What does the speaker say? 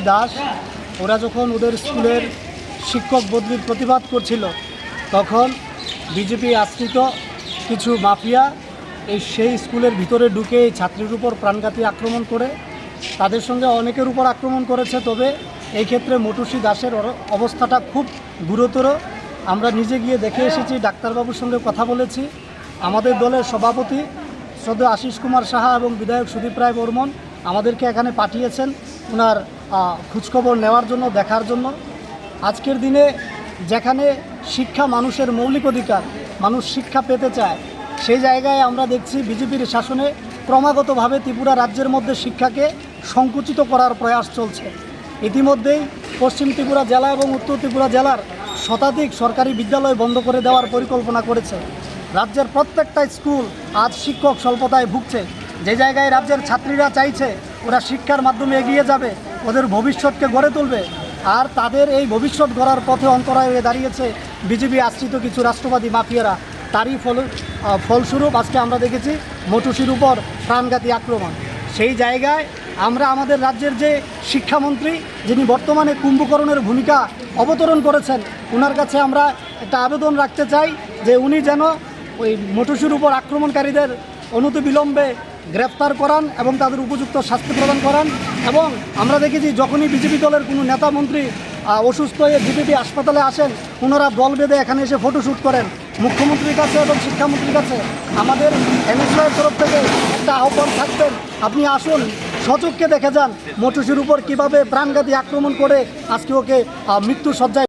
দাস ওরা যখন ওদের স্কুলের শিক্ষক বদলির প্রতিবাদ করছিল, তখন বিজেপি আশ্রিত কিছু মাফিয়া সেই স্কুলের ভিতরে ঢুকে এই ছাত্রীর উপর প্রাণঘাতী আক্রমণ করে তাদের সঙ্গে অনেকের উপর আক্রমণ করেছে। তবে এই ক্ষেত্রে মটুসী দাসের অবস্থাটা খুব গুরুতর। আমরা নিজে গিয়ে দেখে এসেছি, ডাক্তারবাবুর সঙ্গে কথা বলেছি। আমাদের দলের সভাপতি শ্রদ্ধেয় আশিস কুমার সাহা এবং বিধায়ক সুদীপ রায় বর্মন আমাদেরকে এখানে পাঠিয়েছেন ওনার খোঁজখবর নেওয়ার জন্য, দেখার জন্য। আজকের দিনে যেখানে শিক্ষা মানুষের মৌলিক অধিকার, মানুষ শিক্ষা পেতে চায়, সেই জায়গায় আমরা দেখছি বিজেপির শাসনে ক্রমাগতভাবে ত্রিপুরা রাজ্যের মধ্যে শিক্ষাকে সংকুচিত করার প্রয়াস চলছে। ইতিমধ্যেই পশ্চিম ত্রিপুরা জেলা এবং উত্তর ত্রিপুরা জেলার শতাধিক সরকারি বিদ্যালয় বন্ধ করে দেওয়ার পরিকল্পনা করেছে। রাজ্যের প্রত্যেকটা স্কুল আজ শিক্ষক স্বল্পতায় ভুগছে। যে জায়গায় রাজ্যের ছাত্রীরা চাইছে ওরা শিক্ষার মাধ্যমে এগিয়ে যাবে, ওদের ভবিষ্যৎকে গড়ে তুলবে, আর তাদের এই ভবিষ্যৎ গড়ার পথে অন্তরায় হয়ে দাঁড়িয়েছে বিজেপি আশ্রিত কিছু রাষ্ট্রবাদী মাফিয়ারা। তারই ফলস্বরূপ আজকে আমরা দেখেছি মটুসীর উপর প্রাণঘাতী আক্রমণ। সেই জায়গায় আমরা আমাদের রাজ্যের যে শিক্ষামন্ত্রী, যিনি বর্তমানে কুম্ভকরণের ভূমিকা অবতরণ করেছেন, ওনার কাছে আমরা একটা আবেদন রাখতে চাই যে উনি যেন ওই মটুসীর উপর আক্রমণকারীদের অনতিবিলম্বে গ্রেফতার করান এবং তাদের উপযুক্ত শাস্তি প্রদান করান। এবং আমরা দেখেছি যখনই বিজেপি দলের কোনো নেতা মন্ত্রী অসুস্থ হয়ে বিজেপি হাসপাতালে আসেন, ওনারা দল বেঁধে এখানে এসে ফটোশ্যুট করেন। মুখ্যমন্ত্রীর কাছে এবং শিক্ষামন্ত্রীর কাছে আমাদের এমএসওয়ের তরফ থেকে একটা আহ্বান থাকবেন, আপনি আসুন, সচক্ষে দেখে যান মটুসীর উপর কীভাবে প্রাণঘাতী আক্রমণ করে আজকে ওকে মৃত্যু সজ্জায়